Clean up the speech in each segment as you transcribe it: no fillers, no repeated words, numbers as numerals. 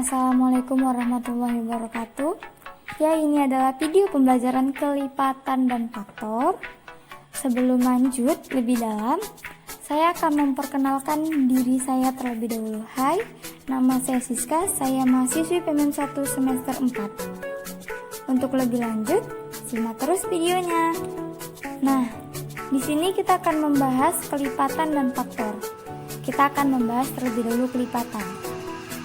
Assalamualaikum warahmatullahi wabarakatuh. Ya, ini adalah video pembelajaran kelipatan dan faktor. Sebelum lanjut lebih dalam, saya akan memperkenalkan diri saya terlebih dahulu. Hai, nama saya Siska, saya mahasiswi PMM 1 semester 4. Untuk lebih lanjut, simak terus videonya. Nah, di sini kita akan membahas kelipatan dan faktor. Kita akan membahas terlebih dahulu kelipatan.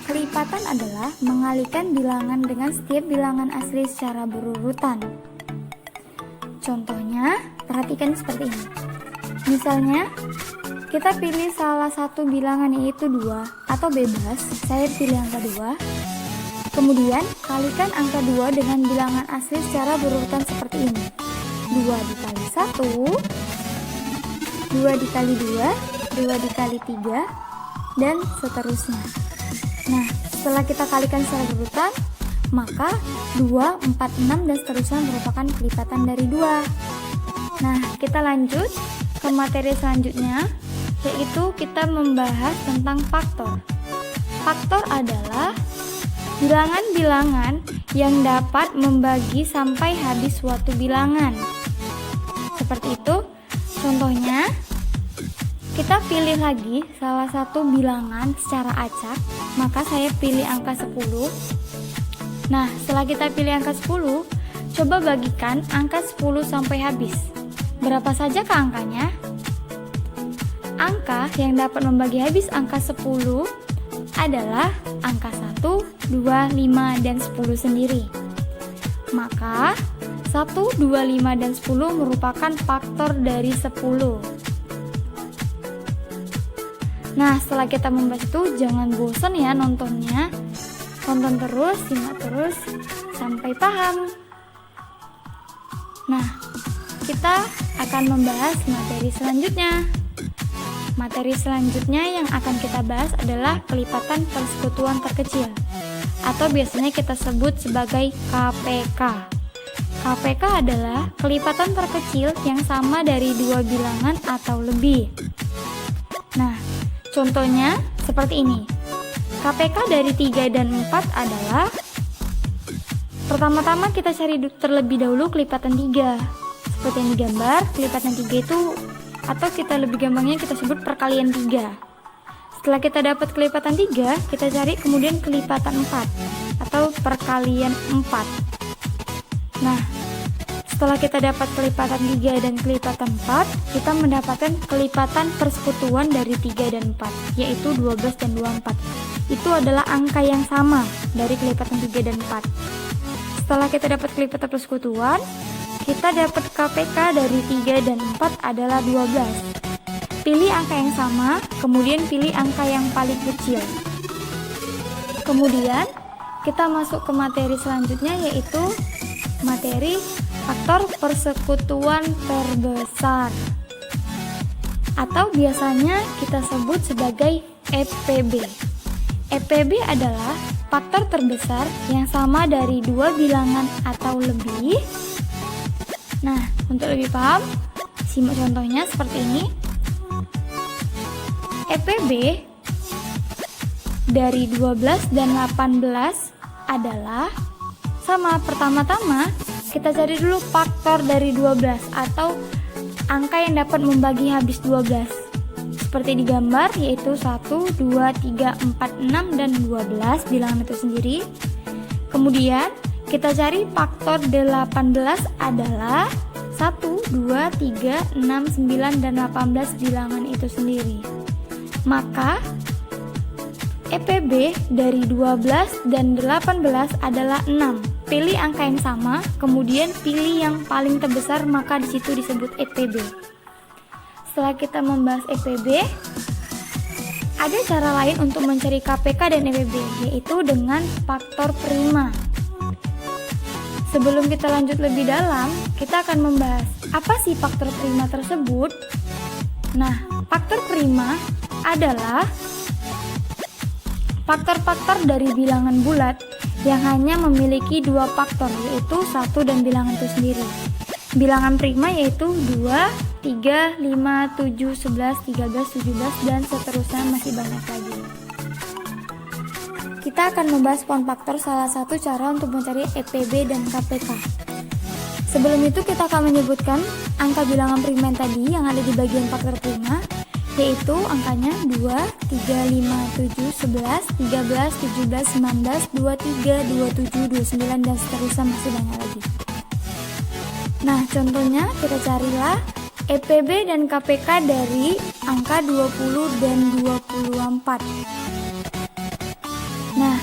Kelipatan adalah mengalihkan bilangan dengan setiap bilangan asli secara berurutan. Contohnya, perhatikan seperti ini. Misalnya, kita pilih salah satu bilangan yaitu 2 atau bebas, saya pilih angka 2. Kemudian, kalikan angka 2 dengan bilangan asli secara berurutan seperti ini. 2 dikali 1, 2 dikali 2, 2 dikali 3, dan seterusnya. Nah, setelah kita kalikan secara berurutan, maka 2, 4, 6, dan seterusnya merupakan kelipatan dari 2. Nah, kita lanjut ke materi selanjutnya, yaitu kita membahas tentang faktor. Faktor adalah bilangan-bilangan yang dapat membagi sampai habis suatu bilangan. Seperti itu, contohnya, kita pilih lagi salah satu bilangan secara acak, maka saya pilih angka 10. Nah, setelah kita pilih angka 10, coba bagikan angka 10 sampai habis. Berapa saja ke angkanya? Angka yang dapat membagi habis angka 10 adalah angka 1, 2, 5, dan 10 sendiri. Maka, 1, 2, 5, dan 10 merupakan faktor dari 10. Nah, setelah kita membahas itu, jangan bosan ya nontonnya. Tonton terus, simak terus, sampai paham. Nah, kita akan membahas materi selanjutnya. Materi selanjutnya yang akan kita bahas adalah kelipatan persekutuan terkecil, atau biasanya kita sebut sebagai KPK. KPK adalah kelipatan terkecil yang sama dari dua bilangan atau lebih. Nah, contohnya seperti ini. KPK dari 3 dan 4 adalah, pertama-tama kita cari terlebih dahulu kelipatan 3. Seperti yang digambar, kelipatan 3 itu, atau kita lebih gampangnya kita sebut perkalian 3. Setelah kita dapat kelipatan 3, kita cari kemudian kelipatan 4 atau perkalian 4. Nah, setelah kita dapat kelipatan 3 dan kelipatan 4, kita mendapatkan kelipatan persekutuan dari 3 dan 4, yaitu 12 dan 24. Itu adalah angka yang sama dari kelipatan 3 dan 4. Setelah kita dapat kelipatan persekutuan, kita dapat KPK dari 3 dan 4 adalah 12. Pilih angka yang sama, kemudian pilih angka yang paling kecil. Kemudian, kita masuk ke materi selanjutnya, yaitu materi faktor persekutuan terbesar, atau biasanya kita sebut sebagai EPB. EPB adalah faktor terbesar yang sama dari dua bilangan atau lebih. Nah, untuk lebih paham, simak contohnya seperti ini. EPB dari 12 dan 18 adalah sama. Pertama-tama kita cari dulu faktor dari 12 atau angka yang dapat membagi habis 12. Seperti digambar, yaitu 1, 2, 3, 4, 6, dan 12 bilangan itu sendiri. Kemudian kita cari faktor 18 adalah 1, 2, 3, 6, 9, dan 18 bilangan itu sendiri. Maka EPB dari 12 dan 18 adalah 6. Pilih angka yang sama, kemudian pilih yang paling terbesar, maka di situ disebut EPB. Setelah kita membahas EPB, ada cara lain untuk mencari KPK dan EPB, yaitu dengan faktor prima. Sebelum kita lanjut lebih dalam, kita akan membahas apa sih faktor prima tersebut. Nah, faktor prima adalah faktor-faktor dari bilangan bulat yang hanya memiliki dua faktor, yaitu 1 dan bilangan itu sendiri. Bilangan prima yaitu 2, 3, 5, 7, 11, 13, 17, dan seterusnya, masih banyak lagi. kita akan membahas pohon faktor, salah satu cara untuk mencari EPB dan KPK. Sebelum itu kita akan menyebutkan angka bilangan prima tadi yang ada di bagian faktor prima, yaitu angkanya 2, 3, 5, 7, 11, 13, 17, 19, 23, 27, 29, dan seterusnya masih banyak lagi. Nah, contohnya kita carilah EPB dan KPK dari angka 20 dan 24. Nah,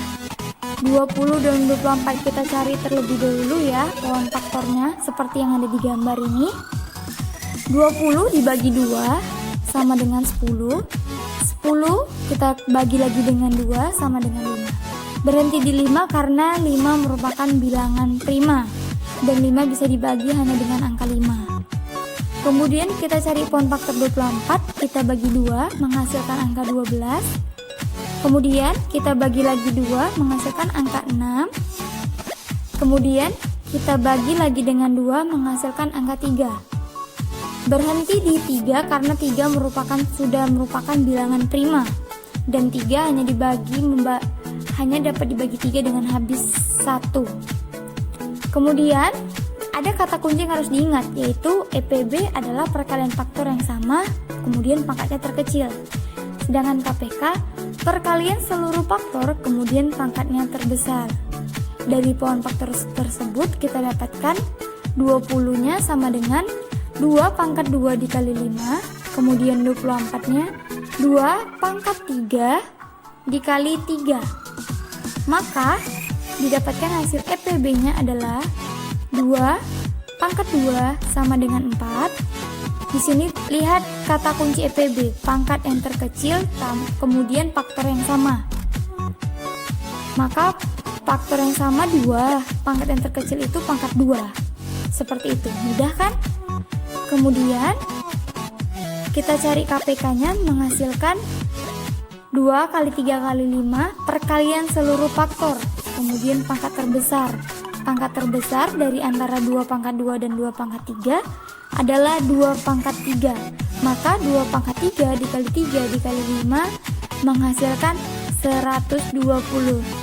20 dan 24 kita cari terlebih dahulu ya pohon faktornya seperti yang ada di gambar ini. 20 dibagi 2 sama dengan 10. 10 kita bagi lagi dengan 2 sama dengan 5. Berhenti di 5 karena 5 merupakan bilangan prima dan 5 bisa dibagi hanya dengan angka 5. Kemudian kita cari pohon faktor 24, kita bagi 2 menghasilkan angka 12. Kemudian kita bagi lagi 2 menghasilkan angka 6. Kemudian kita bagi lagi dengan 2 menghasilkan angka 3. Berhenti di 3 karena 3 sudah merupakan bilangan prima dan 3 hanya dapat dibagi 3 dengan habis 1. Kemudian ada kata kunci yang harus diingat, yaitu EPB adalah perkalian faktor yang sama kemudian pangkatnya terkecil. Sedangkan KPK perkalian seluruh faktor kemudian pangkatnya terbesar. Dari pohon faktor tersebut kita dapatkan 20-nya sama dengan 2 pangkat 2 dikali 5, kemudian 24-nya 2 pangkat 3 dikali 3. Maka didapatkan hasil EPB-nya adalah 2 pangkat 2 sama dengan 4. Di sini lihat kata kunci EPB, pangkat yang terkecil kemudian faktor yang sama. Maka faktor yang sama 2, pangkat yang terkecil itu pangkat 2. Seperti itu, mudah kan? Kemudian kita cari KPK-nya menghasilkan 2 kali 3 kali 5 perkalian seluruh faktor, kemudian pangkat terbesar. Pangkat terbesar dari antara 2 pangkat 2 dan 2 pangkat 3 adalah 2 pangkat 3. Maka 2 pangkat 3 dikali 3 dikali 5 menghasilkan 120.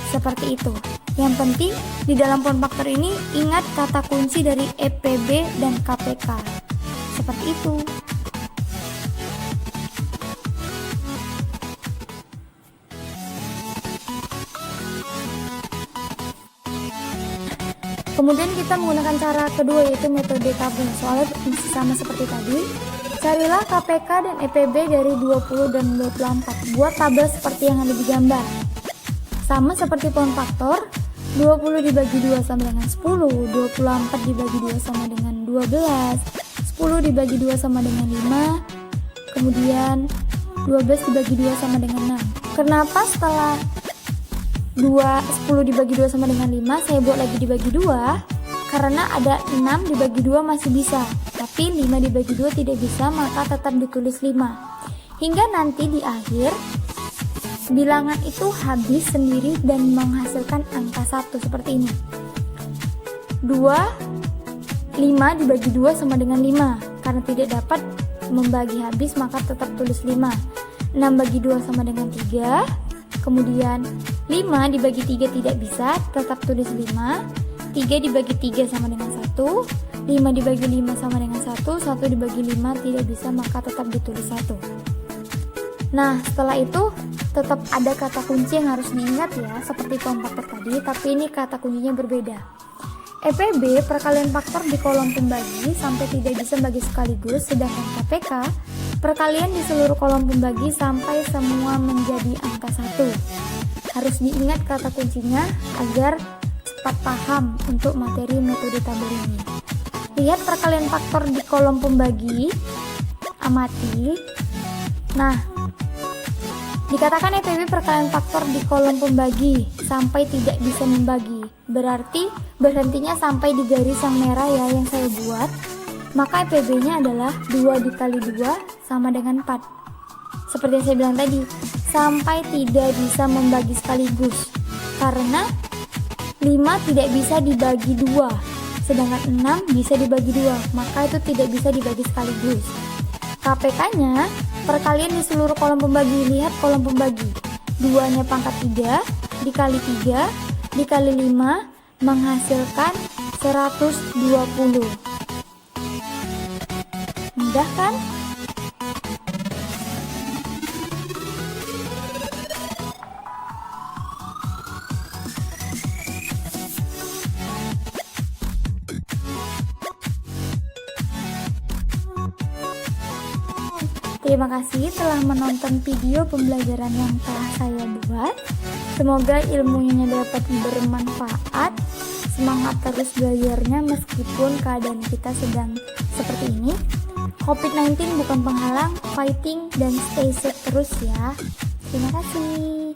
Seperti itu. Yang penting di dalam pohon faktor ini ingat kata kunci dari EPB dan KPK. Seperti itu. Kemudian kita menggunakan cara kedua, yaitu metode tabel. Soalnya masih sama seperti tadi. Carilah KPK dan EPB dari 20 dan 24. Buat tabel seperti yang ada di gambar. Sama seperti pohon faktor, 20 dibagi 2 sama dengan 10, 24 dibagi 2 sama dengan 12, 10 dibagi 2 sama dengan 5, kemudian 12 dibagi 2 sama dengan 6. Kenapa setelah 10 dibagi 2 sama dengan 5 saya buat lagi dibagi 2? Karena ada 6 dibagi 2 masih bisa, tapi 5 dibagi 2 tidak bisa, maka tetap ditulis 5. Hingga nanti di akhir bilangan itu habis sendiri dan menghasilkan angka 1 seperti ini. 5 dibagi 2 sama dengan 5. Karena tidak dapat membagi habis maka tetap tulis 5. 6 bagi 2 sama dengan 3. Kemudian 5 dibagi 3 tidak bisa, tetap tulis 5. 3 dibagi 3 sama dengan 1. 5 dibagi 5 sama dengan 1. 1 dibagi 5 tidak bisa, maka tetap ditulis 1. Nah, setelah itu tetap ada kata kunci yang harus diingat ya, seperti pohon faktor tadi, tapi ini kata kuncinya berbeda. EPB perkalian faktor di kolom pembagi sampai tidak bisa bagi sekaligus, sedangkan KPK perkalian di seluruh kolom pembagi sampai semua menjadi angka 1. Harus diingat kata kuncinya agar cepat paham untuk materi metode tabel ini. Lihat perkalian faktor di kolom pembagi, amati. Nah, dikatakan EPB perkalian faktor di kolom pembagi sampai tidak bisa membagi. Berarti berhentinya sampai di garis yang merah ya yang saya buat. Maka EPB-nya adalah 2 dikali 2 sama dengan 4. Seperti yang saya bilang tadi, sampai tidak bisa membagi sekaligus. Karena 5 tidak bisa dibagi 2, sedangkan 6 bisa dibagi 2, maka itu tidak bisa dibagi sekaligus. KPK-nya perkalian di seluruh kolom pembagi. Lihat kolom pembagi, 2-nya pangkat 3, dikali 3 dikali 5 menghasilkan 120. Mudah kan? Terima kasih telah menonton video pembelajaran yang telah saya buat. Semoga ilmunya dapat bermanfaat. Semangat terus belajarnya meskipun keadaan kita sedang seperti ini. COVID-19 bukan penghalang, fighting dan stay safe terus ya. Terima kasih.